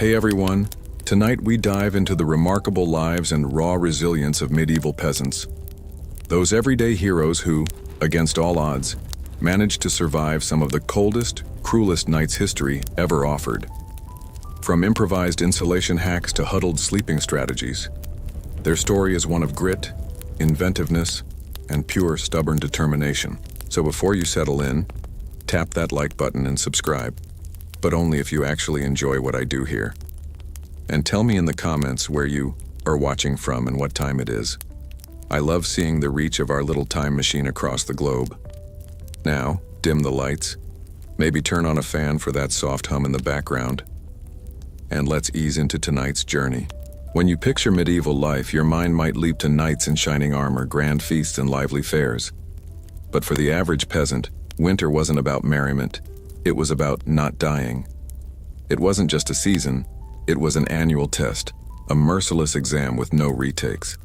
Hey everyone, tonight we dive into the remarkable lives and raw resilience of medieval peasants. Those everyday heroes who, against all odds, managed to survive some of the coldest, cruelest nights history ever offered. From improvised insulation hacks to huddled sleeping strategies, their story is one of grit, inventiveness, and pure stubborn determination. So before you settle in, tap that like button and subscribe. But only if you actually enjoy what I do here. And tell me in the comments where you are watching from and what time it is. I love seeing the reach of our little time machine across the globe. Now, dim the lights, maybe turn on a fan for that soft hum in the background, and let's ease into tonight's journey. When you picture medieval life, your mind might leap to knights in shining armor, grand feasts, and lively fairs. But for the average peasant, winter wasn't about merriment. It was about not dying. It wasn't just a season, it was an annual test, a merciless exam with no retakes.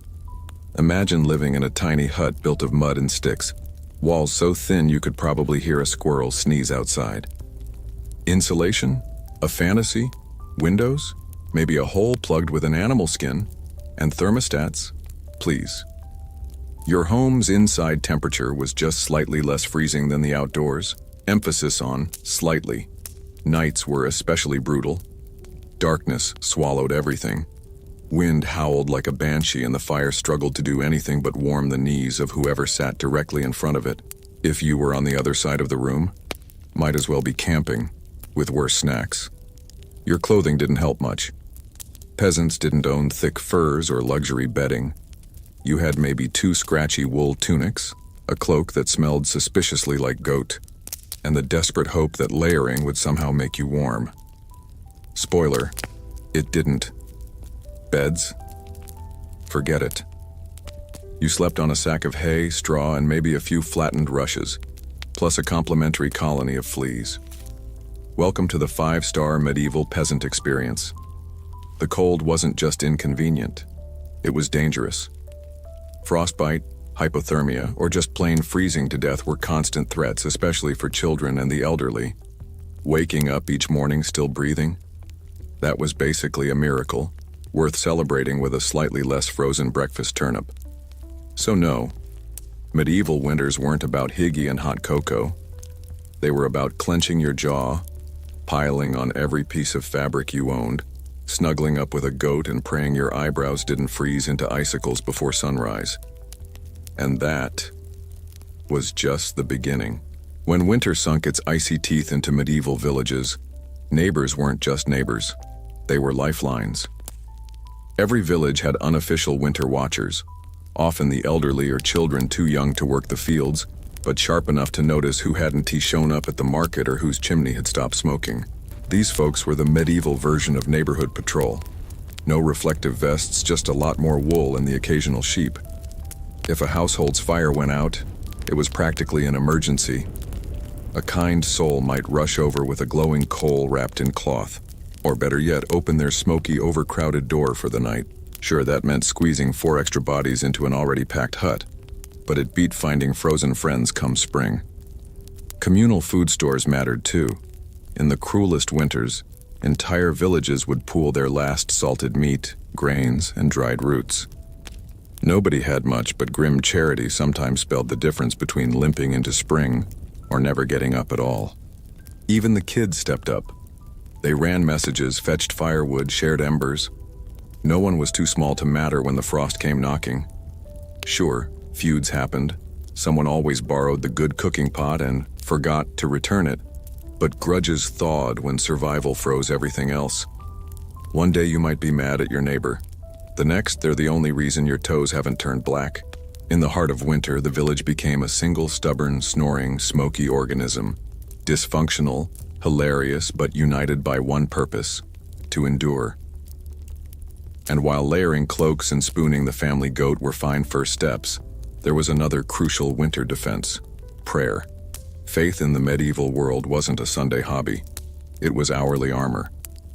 Imagine living in a tiny hut built of mud and sticks, walls so thin you could probably hear a squirrel sneeze outside. Insulation? A fantasy? Windows? Maybe a hole plugged with an animal skin? And thermostats? Please. Your home's inside temperature was just slightly less freezing than the outdoors. Emphasis on slightly. Nights were especially brutal. Darkness swallowed everything. Wind howled like a banshee and the fire struggled to do anything but warm the knees of whoever sat directly in front of it. If you were on the other side of the room, might as well be camping, with worse snacks. Your clothing didn't help much. Peasants didn't own thick furs or luxury bedding. You had maybe 2 scratchy wool tunics, a cloak that smelled suspiciously like goat, and the desperate hope that layering would somehow make you warm. Spoiler, it didn't. Beds? Forget it. You slept on a sack of hay, straw, and maybe a few flattened rushes, plus a complimentary colony of fleas. Welcome to the 5-star medieval peasant experience. The cold wasn't just inconvenient, it was dangerous. Frostbite, hypothermia, or just plain freezing to death were constant threats, especially for children and the elderly. Waking up each morning still breathing? That was basically a miracle, worth celebrating with a slightly less frozen breakfast turnip. So no, medieval winters weren't about higgy and hot cocoa. They were about clenching your jaw, piling on every piece of fabric you owned, snuggling up with a goat and praying your eyebrows didn't freeze into icicles before sunrise. And that was just the beginning. When winter sunk its icy teeth into medieval villages, neighbors weren't just neighbors, they were lifelines. Every village had unofficial winter watchers, often the elderly or children too young to work the fields, but sharp enough to notice who hadn't shown up at the market or whose chimney had stopped smoking. These folks were the medieval version of neighborhood patrol. No reflective vests, just a lot more wool and the occasional sheep. If a household's fire went out, it was practically an emergency. A kind soul might rush over with a glowing coal wrapped in cloth, or better yet, open their smoky, overcrowded door for the night. Sure, that meant squeezing 4 extra bodies into an already packed hut, but it beat finding frozen friends come spring. Communal food stores mattered too. In the cruelest winters, entire villages would pool their last salted meat, grains, and dried roots. Nobody had much, but grim charity sometimes spelled the difference between limping into spring or never getting up at all. Even the kids stepped up. They ran messages, fetched firewood, shared embers. No one was too small to matter when the frost came knocking. Sure, feuds happened. Someone always borrowed the good cooking pot and forgot to return it. But grudges thawed when survival froze everything else. One day you might be mad at your neighbor. The next, they're the only reason your toes haven't turned black. In the heart of winter, the village became a single stubborn, snoring, smoky organism. Dysfunctional, hilarious, but united by one purpose: to endure. And while layering cloaks and spooning the family goat were fine first steps, there was another crucial winter defense: prayer. Faith in the medieval world wasn't a Sunday hobby. It was hourly armor.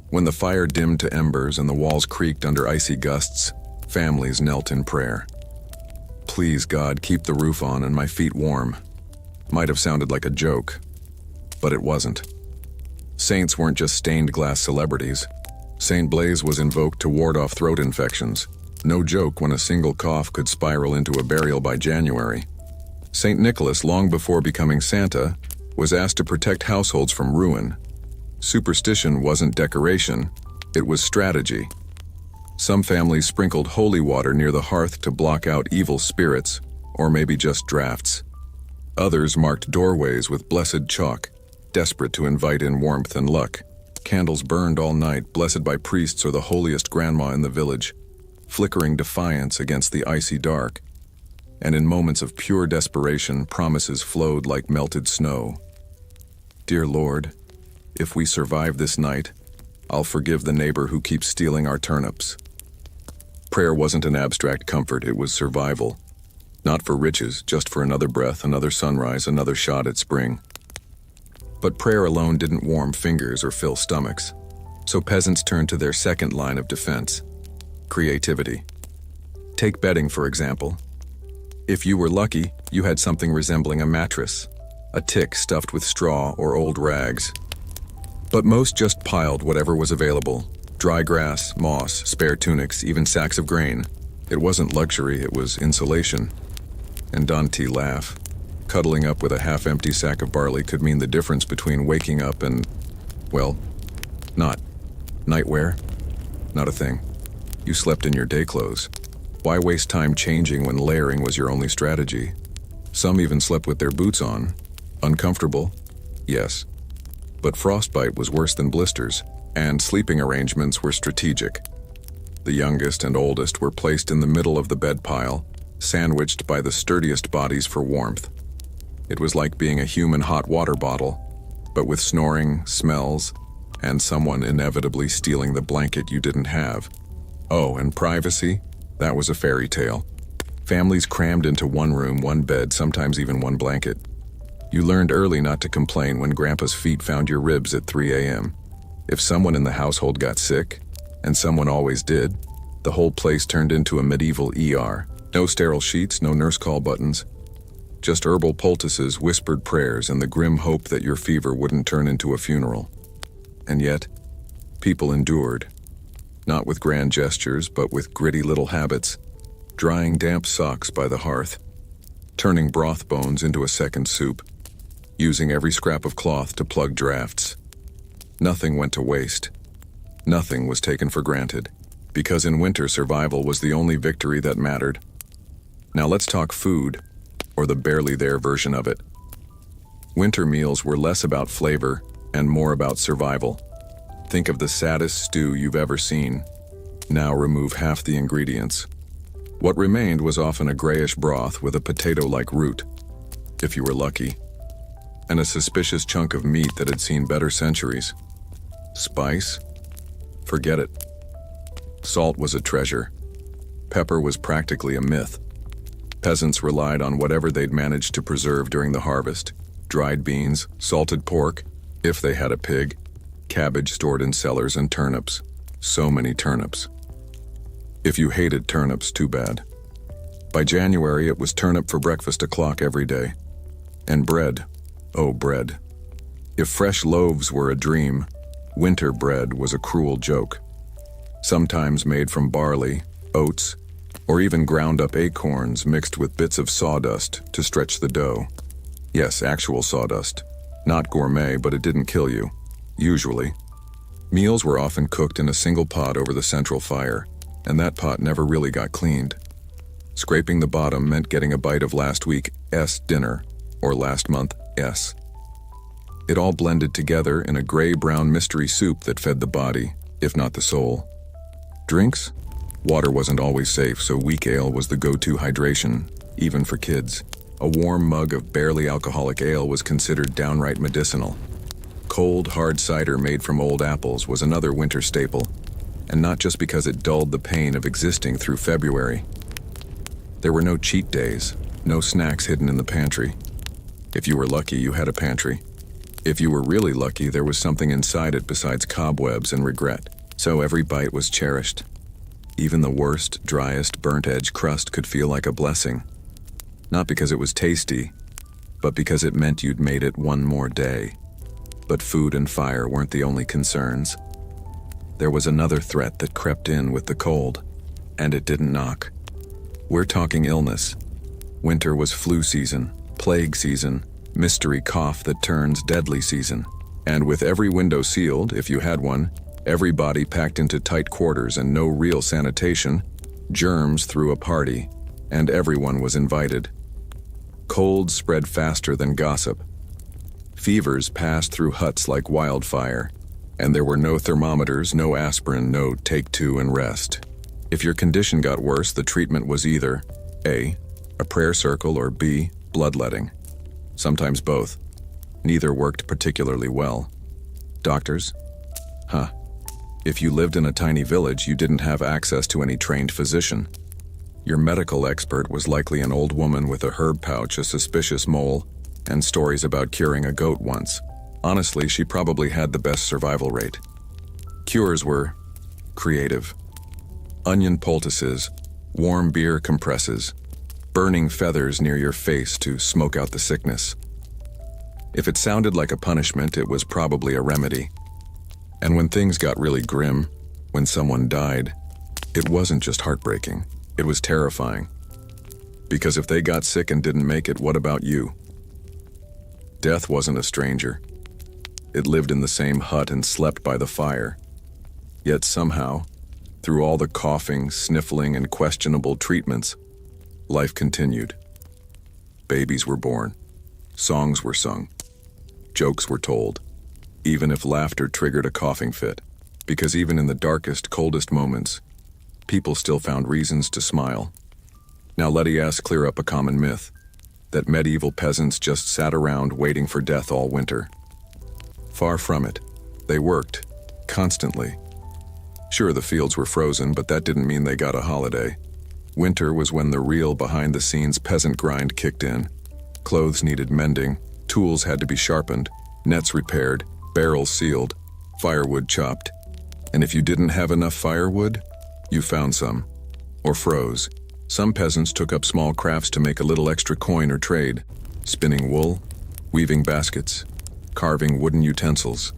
When the fire dimmed to embers and the walls creaked under icy gusts, families knelt in prayer. Please, God, keep the roof on and my feet warm. Might have sounded like a joke, but it wasn't. Saints weren't just stained glass celebrities. Saint Blaise was invoked to ward off throat infections. No joke when a single cough could spiral into a burial by January. Saint Nicholas, long before becoming Santa, was asked to protect households from ruin. Superstition wasn't decoration, it was strategy. Some families sprinkled holy water near the hearth to block out evil spirits, or maybe just drafts. Others marked doorways with blessed chalk, desperate to invite in warmth and luck. Candles burned all night, blessed by priests or the holiest grandma in the village, flickering defiance against the icy dark. And in moments of pure desperation, promises flowed like melted snow. Dear Lord, if we survive this night, I'll forgive the neighbor who keeps stealing our turnips. Prayer wasn't an abstract comfort, it was survival. Not for riches, just for another breath, another sunrise, another shot at spring. But prayer alone didn't warm fingers or fill stomachs. So peasants turned to their second line of defense: creativity. Take bedding, for example. If you were lucky, you had something resembling a mattress, a tick stuffed with straw or old rags. But most just piled whatever was available: dry grass, moss, spare tunics, even sacks of grain. It wasn't luxury, it was insulation. And Dante laughed. Cuddling up with a half-empty sack of barley could mean the difference between waking up and, well, not. Nightwear? Not a thing. You slept in your day clothes. Why waste time changing when layering was your only strategy? Some even slept with their boots on. Uncomfortable? Yes. But frostbite was worse than blisters, and sleeping arrangements were strategic. The youngest and oldest were placed in the middle of the bed pile, sandwiched by the sturdiest bodies for warmth. It was like being a human hot water bottle, but with snoring, smells, and someone inevitably stealing the blanket you didn't have. Oh, and privacy? That was a fairy tale. Families crammed into one room, one bed, sometimes even one blanket. You learned early not to complain when Grandpa's feet found your ribs at 3 a.m. If someone in the household got sick, and someone always did, the whole place turned into a medieval ER. No sterile sheets, no nurse call buttons. Just herbal poultices, whispered prayers, and the grim hope that your fever wouldn't turn into a funeral. And yet, people endured. Not with grand gestures, but with gritty little habits. Drying damp socks by the hearth. Turning broth bones into a second soup. Using every scrap of cloth to plug drafts. Nothing went to waste. Nothing was taken for granted. Because in winter, survival was the only victory that mattered. Now let's talk food, or the barely there version of it. Winter meals were less about flavor and more about survival. Think of the saddest stew you've ever seen. Now remove half the ingredients. What remained was often a grayish broth with a potato-like root, if you were lucky, and a suspicious chunk of meat that had seen better centuries. Spice? Forget it. Salt was a treasure. Pepper was practically a myth. Peasants relied on whatever they'd managed to preserve during the harvest: dried beans, salted pork, if they had a pig, cabbage stored in cellars, and turnips. So many turnips. If you hated turnips, too bad. By January, it was turnip for breakfast o'clock every day. And bread. Oh, bread. If fresh loaves were a dream, winter bread was a cruel joke. Sometimes made from barley, oats, or even ground-up acorns mixed with bits of sawdust to stretch the dough. Yes, actual sawdust. Not gourmet, but it didn't kill you. Usually. Meals were often cooked in a single pot over the central fire, and that pot never really got cleaned. Scraping the bottom meant getting a bite of last week's dinner, or last month's. It all blended together in a gray-brown mystery soup that fed the body, if not the soul. Drinks? Water wasn't always safe, so weak ale was the go-to hydration, even for kids. A warm mug of barely alcoholic ale was considered downright medicinal. Cold, hard cider made from old apples was another winter staple, and not just because it dulled the pain of existing through February. There were no cheat days, no snacks hidden in the pantry. If you were lucky, you had a pantry. If you were really lucky, there was something inside it besides cobwebs and regret, so every bite was cherished. Even the worst, driest, burnt-edge crust could feel like a blessing. Not because it was tasty, but because it meant you'd made it one more day. But food and fire weren't the only concerns. there was another threat that crept in with the cold, and it didn't knock. We're talking illness. Winter was flu season, plague season, mystery cough that turns deadly season. And with every window sealed, if you had one, everybody packed into tight quarters and no real sanitation, germs threw a party, and everyone was invited. Colds spread faster than gossip. Fevers passed through huts like wildfire, and there were no thermometers, no aspirin, no take two and rest. If your condition got worse, the treatment was either A, a prayer circle, or B, bloodletting. Sometimes both. Neither worked particularly well. Doctors? If you lived in a tiny village, you didn't have access to any trained physician. Your medical expert was likely an old woman with a herb pouch, a suspicious mole, and stories about curing a goat once. Honestly, she probably had the best survival rate. Cures were creative. Onion poultices, warm beer compresses, burning feathers near your face to smoke out the sickness. If it sounded like a punishment, it was probably a remedy. And when things got really grim, when someone died, it wasn't just heartbreaking, it was terrifying. Because if they got sick and didn't make it, what about you? Death wasn't a stranger. It lived in the same hut and slept by the fire. Yet somehow, through all the coughing, sniffling, and questionable treatments, life continued. Babies were born. Songs were sung. Jokes were told, even if laughter triggered a coughing fit, because even in the darkest, coldest moments, people still found reasons to smile. Now let us clear up a common myth, that medieval peasants just sat around waiting for death all winter. Far from it. They worked, constantly. Sure, the fields were frozen, but that didn't mean they got a holiday. Winter was when the real behind-the-scenes peasant grind kicked in. Clothes needed mending, tools had to be sharpened, nets repaired, barrels sealed, firewood chopped. And if you didn't have enough firewood, you found some, or froze. Some peasants took up small crafts to make a little extra coin or trade, spinning wool, weaving baskets, carving wooden utensils.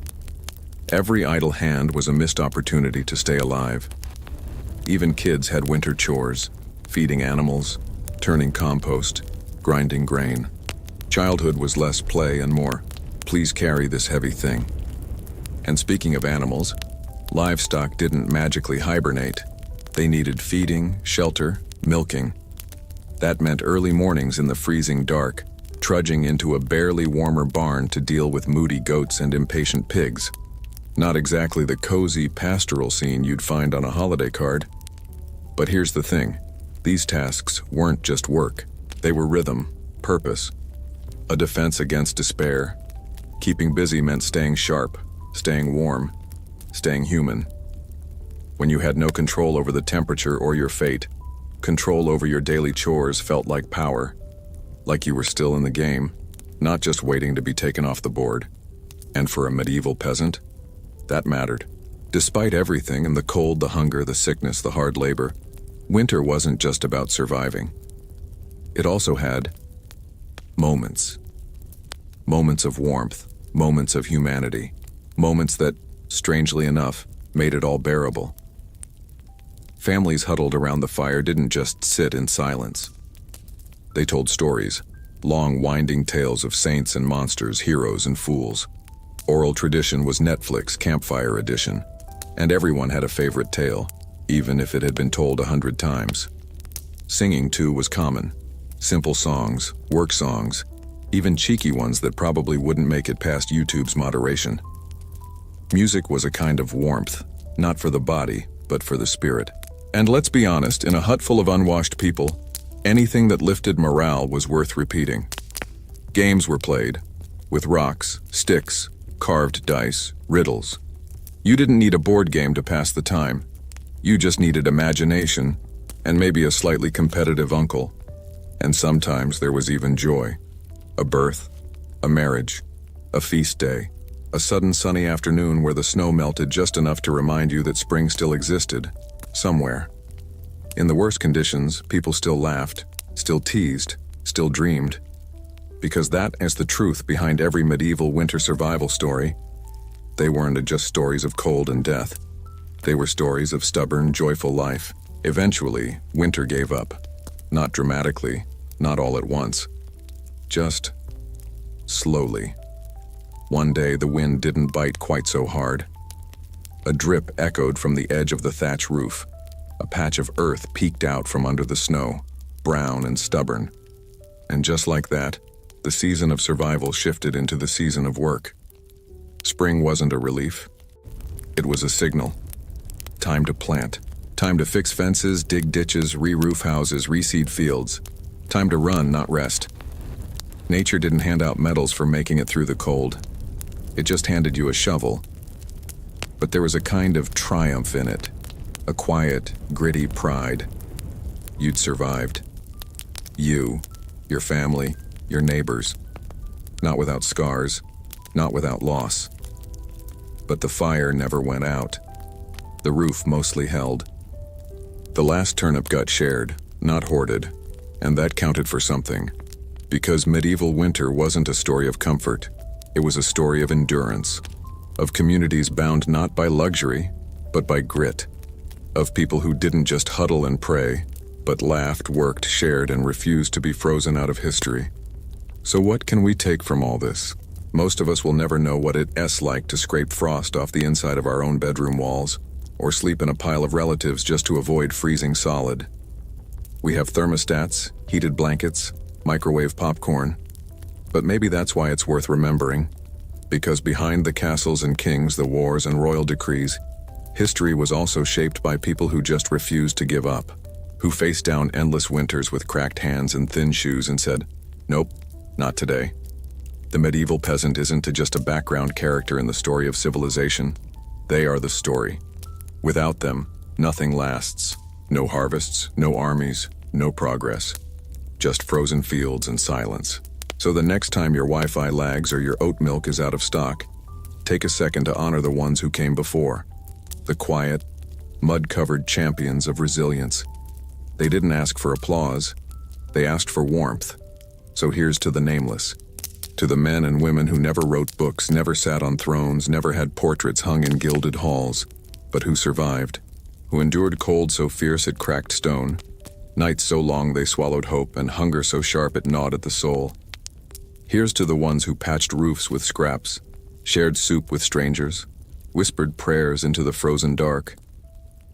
Every idle hand was a missed opportunity to stay alive. Even kids had winter chores, feeding animals, turning compost, grinding grain. Childhood was less play and more, please carry this heavy thing. And speaking of animals, livestock didn't magically hibernate. They needed feeding, shelter, milking. That meant early mornings in the freezing dark, trudging into a barely warmer barn to deal with moody goats and impatient pigs. Not exactly the cozy pastoral scene you'd find on a holiday card. But here's the thing, these tasks weren't just work. They were rhythm, purpose, a defense against despair. Keeping busy meant staying sharp, staying warm, staying human. When you had no control over the temperature or your fate, control over your daily chores felt like power, like you were still in the game, not just waiting to be taken off the board. And for a medieval peasant, that mattered. Despite everything and the cold, the hunger, the sickness, the hard labor, winter wasn't just about surviving. It also had moments. Moments of warmth, moments of humanity, moments that, strangely enough, made it all bearable. Families huddled around the fire didn't just sit in silence. They told stories, long winding tales of saints and monsters, heroes and fools. Oral tradition was Netflix Campfire Edition, and everyone had a favorite tale, even if it had been told 100 times. Singing, too, was common. Simple songs, work songs, even cheeky ones that probably wouldn't make it past YouTube's moderation. Music was a kind of warmth, not for the body, but for the spirit. And let's be honest, in a hut full of unwashed people, anything that lifted morale was worth repeating. Games were played, with rocks, sticks, carved dice, riddles. You didn't need a board game to pass the time. You just needed imagination, and maybe a slightly competitive uncle. And sometimes there was even joy. A birth, a marriage, a feast day, a sudden sunny afternoon where the snow melted just enough to remind you that spring still existed, somewhere. In the worst conditions, people still laughed, still teased, still dreamed. Because that is the truth behind every medieval winter survival story. They weren't just stories of cold and death. They were stories of stubborn, joyful life. Eventually, winter gave up. Not dramatically, not all at once. Just slowly. One day the wind didn't bite quite so hard. A drip echoed from the edge of the thatch roof. A patch of earth peeked out from under the snow, brown and stubborn. And just like that, the season of survival shifted into the season of work. Spring wasn't a relief. It was a signal. Time to plant. Time to fix fences, dig ditches, re-roof houses, reseed fields. Time to run, not rest. Nature didn't hand out medals for making it through the cold. It just handed you a shovel. But there was a kind of triumph in it. A quiet, gritty pride. You'd survived. You, your family, your neighbors. Not without scars, not without loss. But the fire never went out. The roof mostly held. The last turnip got shared, not hoarded, and that counted for something. Because medieval winter wasn't a story of comfort. It was a story of endurance. Of communities bound not by luxury, but by grit. Of people who didn't just huddle and pray, but laughed, worked, shared, and refused to be frozen out of history. So what can we take from all this? Most of us will never know what it's like to scrape frost off the inside of our own bedroom walls, or sleep in a pile of relatives just to avoid freezing solid. We have thermostats, heated blankets, microwave popcorn. But maybe that's why it's worth remembering. Because behind the castles and kings, the wars and royal decrees, history was also shaped by people who just refused to give up, who faced down endless winters with cracked hands and thin shoes and said, "Nope, not today." The medieval peasant isn't just a background character in the story of civilization. They are the story. Without them, nothing lasts. No harvests, no armies, no progress. Just frozen fields and silence. So the next time your Wi-Fi lags or your oat milk is out of stock, take a second to honor the ones who came before. The quiet, mud-covered champions of resilience. They didn't ask for applause. They asked for warmth. So here's to the nameless. To the men and women who never wrote books, never sat on thrones, never had portraits hung in gilded halls, but who survived, who endured cold so fierce it cracked stone, nights so long they swallowed hope, and hunger so sharp it gnawed at the soul. Here's to the ones who patched roofs with scraps, shared soup with strangers, whispered prayers into the frozen dark,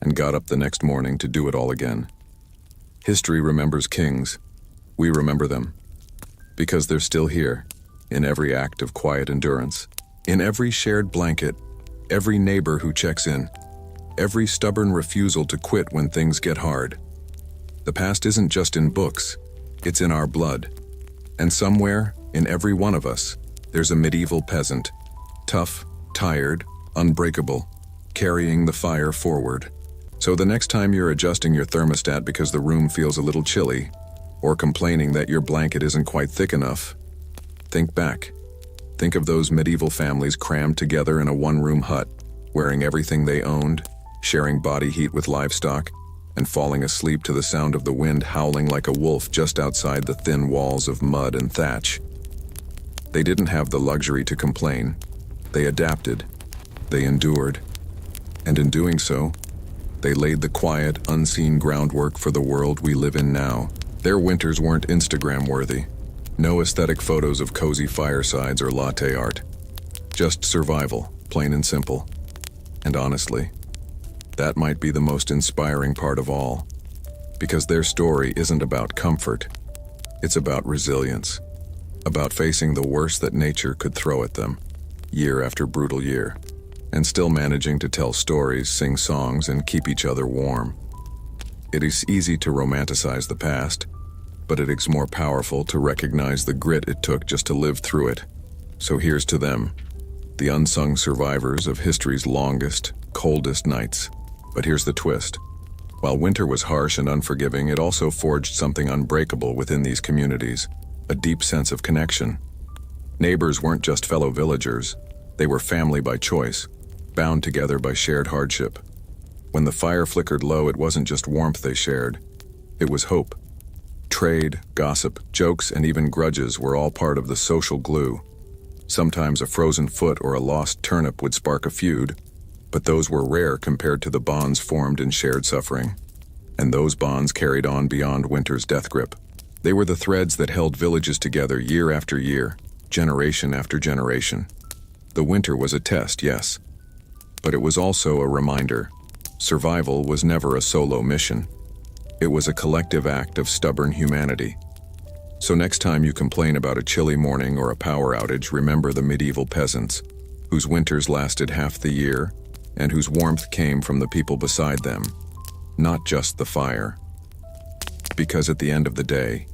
and got up the next morning to do it all again. History remembers kings. We remember them. Because they're still here, in every act of quiet endurance, in every shared blanket, every neighbor who checks in, every stubborn refusal to quit when things get hard. The past isn't just in books, it's in our blood. And somewhere, in every one of us, there's a medieval peasant, tough, tired, unbreakable, carrying the fire forward. So the next time you're adjusting your thermostat because the room feels a little chilly, or complaining that your blanket isn't quite thick enough, think back. Think of those medieval families crammed together in a one-room hut, wearing everything they owned, sharing body heat with livestock, and falling asleep to the sound of the wind howling like a wolf just outside the thin walls of mud and thatch. They didn't have the luxury to complain. They adapted. They endured. And in doing so, they laid the quiet, unseen groundwork for the world we live in now. Their winters weren't Instagram-worthy. No aesthetic photos of cozy firesides or latte art. Just survival, plain and simple. And honestly, that might be the most inspiring part of all. Because their story isn't about comfort. It's about resilience. About facing the worst that nature could throw at them, year after brutal year, and still managing to tell stories, sing songs, and keep each other warm. It is easy to romanticize the past, but it is more powerful to recognize the grit it took just to live through it. So here's to them, the unsung survivors of history's longest, coldest nights. But here's the twist. While winter was harsh and unforgiving, it also forged something unbreakable within these communities, a deep sense of connection. Neighbors weren't just fellow villagers, they were family by choice, bound together by shared hardship. When the fire flickered low, it wasn't just warmth they shared, it was hope. Trade, gossip, jokes, and even grudges were all part of the social glue. Sometimes a frozen foot or a lost turnip would spark a feud, But those were rare compared to the bonds formed in shared suffering. And those bonds carried on beyond winter's death grip. They were the threads that held villages together year after year, generation after generation. The winter was a test, yes, but it was also a reminder. Survival was never a solo mission. It was a collective act of stubborn humanity. So next time you complain about a chilly morning or a power outage, remember the medieval peasants, whose winters lasted half the year, and whose warmth came from the people beside them, not just the fire. Because at the end of the day,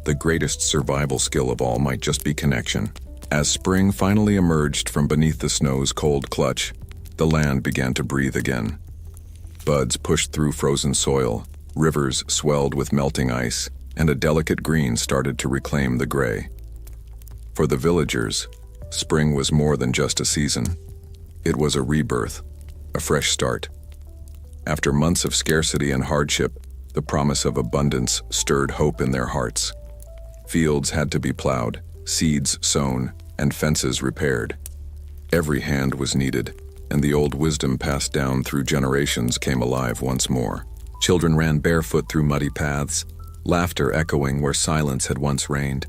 the greatest survival skill of all might just be connection. As spring finally emerged from beneath the snow's cold clutch, the land began to breathe again. Buds pushed through frozen soil, rivers swelled with melting ice, and a delicate green started to reclaim the gray. For the villagers, spring was more than just a season. It was a rebirth, a fresh start. After months of scarcity and hardship, the promise of abundance stirred hope in their hearts. Fields had to be plowed, seeds sown, and fences repaired. Every hand was needed, and the old wisdom passed down through generations came alive once more. Children ran barefoot through muddy paths, laughter echoing where silence had once reigned.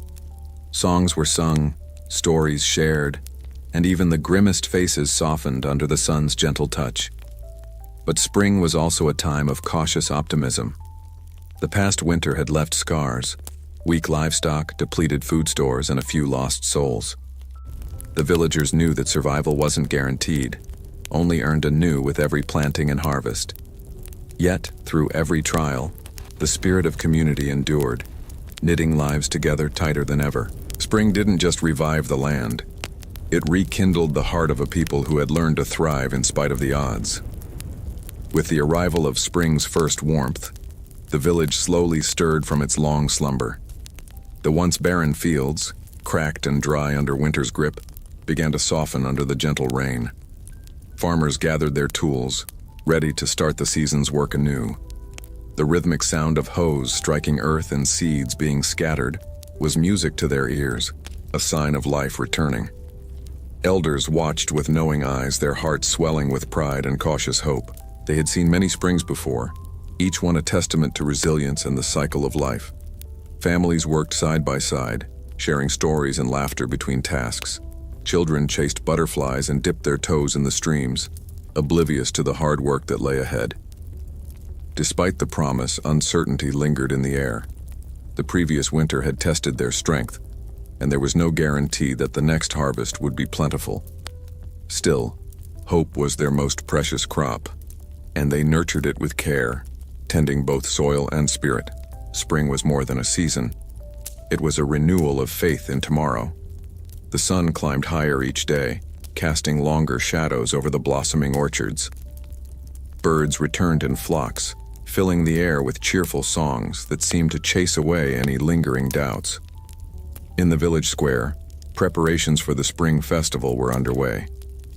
Songs were sung, stories shared, and even the grimmest faces softened under the sun's gentle touch. But spring was also a time of cautious optimism. The past winter had left scars, weak livestock, depleted food stores, and a few lost souls. The villagers knew that survival wasn't guaranteed, only earned anew with every planting and harvest. Yet, through every trial, the spirit of community endured, knitting lives together tighter than ever. Spring didn't just revive the land. It rekindled the heart of a people who had learned to thrive in spite of the odds. With the arrival of spring's first warmth, the village slowly stirred from its long slumber. The once barren fields, cracked and dry under winter's grip, began to soften under the gentle rain. Farmers gathered their tools, ready to start the season's work anew. The rhythmic sound of hoes striking earth and seeds being scattered was music to their ears, a sign of life returning. Elders watched with knowing eyes, their hearts swelling with pride and cautious hope. They had seen many springs before, each one a testament to resilience and the cycle of life. Families worked side by side, sharing stories and laughter between tasks. Children chased butterflies and dipped their toes in the streams, oblivious to the hard work that lay ahead. Despite the promise, uncertainty lingered in the air. The previous winter had tested their strength, and there was no guarantee that the next harvest would be plentiful. Still, hope was their most precious crop, and they nurtured it with care, tending both soil and spirit. Spring was more than a season. It was a renewal of faith in tomorrow. The sun climbed higher each day, casting longer shadows over the blossoming orchards. Birds returned in flocks, filling the air with cheerful songs that seemed to chase away any lingering doubts. In the village square, preparations for the spring festival were underway.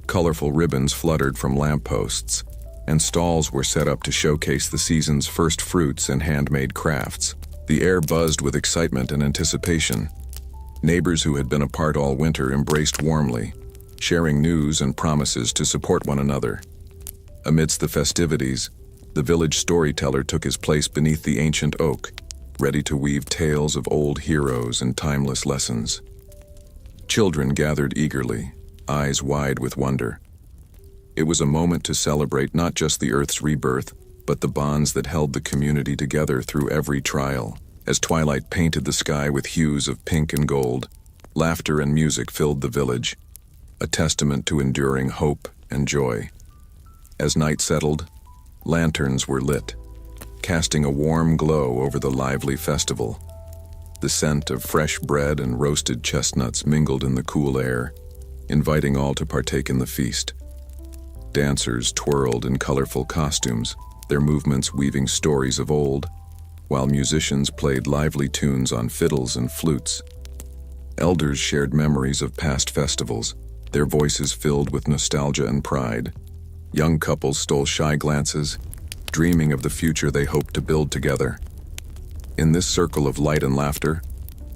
Colorful ribbons fluttered from lampposts, and stalls were set up to showcase the season's first fruits and handmade crafts. The air buzzed with excitement and anticipation. Neighbors who had been apart all winter embraced warmly, sharing news and promises to support one another. Amidst the festivities, the village storyteller took his place beneath the ancient oak, ready to weave tales of old heroes and timeless lessons. Children gathered eagerly, eyes wide with wonder. It was a moment to celebrate not just the Earth's rebirth, but the bonds that held the community together through every trial. As twilight painted the sky with hues of pink and gold, laughter and music filled the village, a testament to enduring hope and joy. As night settled, lanterns were lit, casting a warm glow over the lively festival. The scent of fresh bread and roasted chestnuts mingled in the cool air, inviting all to partake in the feast. Dancers twirled in colorful costumes, their movements weaving stories of old, while musicians played lively tunes on fiddles and flutes. Elders shared memories of past festivals, their voices filled with nostalgia and pride. Young couples stole shy glances, dreaming of the future they hoped to build together. In this circle of light and laughter,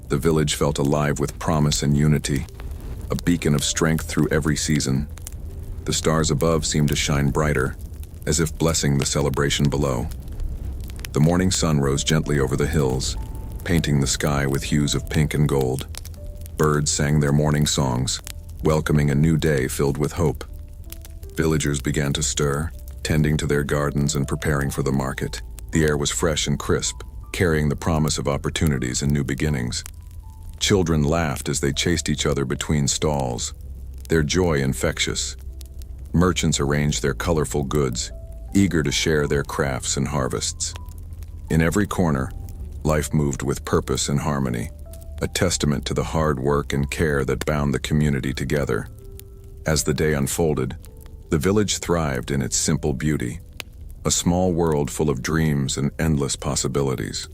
the village felt alive with promise and unity, a beacon of strength through every season. The stars above seemed to shine brighter, as if blessing the celebration below. The morning sun rose gently over the hills, painting the sky with hues of pink and gold. Birds sang their morning songs, welcoming a new day filled with hope. Villagers began to stir, tending to their gardens and preparing for the market. The air was fresh and crisp, carrying the promise of opportunities and new beginnings. Children laughed as they chased each other between stalls, their joy infectious. Merchants arranged their colorful goods, eager to share their crafts and harvests. In every corner, life moved with purpose and harmony, a testament to the hard work and care that bound the community together. As the day unfolded, the village thrived in its simple beauty, a small world full of dreams and endless possibilities.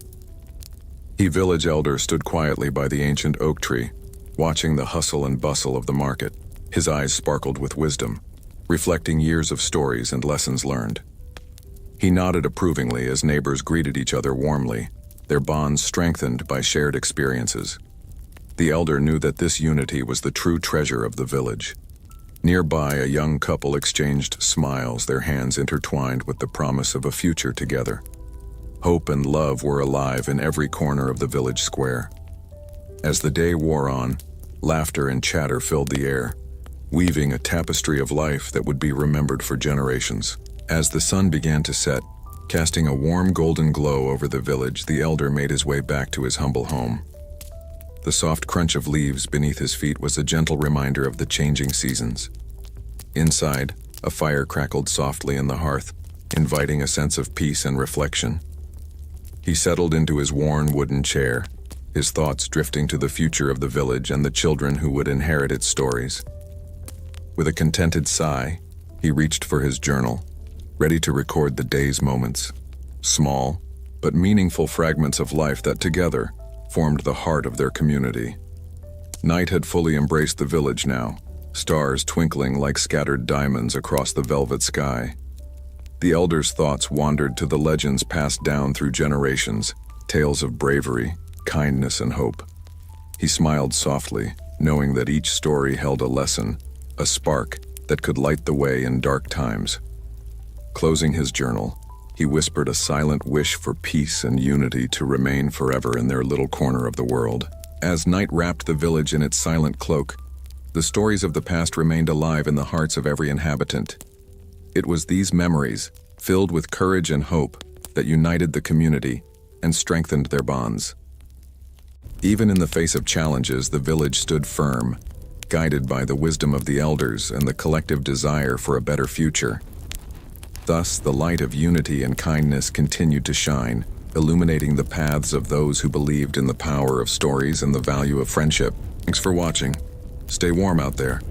The village elder stood quietly by the ancient oak tree, watching the hustle and bustle of the market. His eyes sparkled with wisdom, reflecting years of stories and lessons learned. He nodded approvingly as neighbors greeted each other warmly, their bonds strengthened by shared experiences. The elder knew that this unity was the true treasure of the village. Nearby, a young couple exchanged smiles, their hands intertwined with the promise of a future together. Hope and love were alive in every corner of the village square. As the day wore on, laughter and chatter filled the air, weaving a tapestry of life that would be remembered for generations. As the sun began to set, casting a warm golden glow over the village, the elder made his way back to his humble home. The soft crunch of leaves beneath his feet was a gentle reminder of the changing seasons. Inside, a fire crackled softly in the hearth, inviting a sense of peace and reflection. He settled into his worn wooden chair, his thoughts drifting to the future of the village and the children who would inherit its stories. With a contented sigh, he reached for his journal, ready to record the day's moments, small but meaningful fragments of life that together formed the heart of their community. Night had fully embraced the village now, stars twinkling like scattered diamonds across the velvet sky. The elder's thoughts wandered to the legends passed down through generations, tales of bravery, kindness, and hope. He smiled softly, knowing that each story held a lesson, a spark that could light the way in dark times. Closing his journal, he whispered a silent wish for peace and unity to remain forever in their little corner of the world. As night wrapped the village in its silent cloak, the stories of the past remained alive in the hearts of every inhabitant. It was these memories, filled with courage and hope, that united the community and strengthened their bonds. Even in the face of challenges, the village stood firm, guided by the wisdom of the elders and the collective desire for a better future. Thus, the light of unity and kindness continued to shine, illuminating the paths of those who believed in the power of stories and the value of friendship. Thanks for watching. Stay warm out there.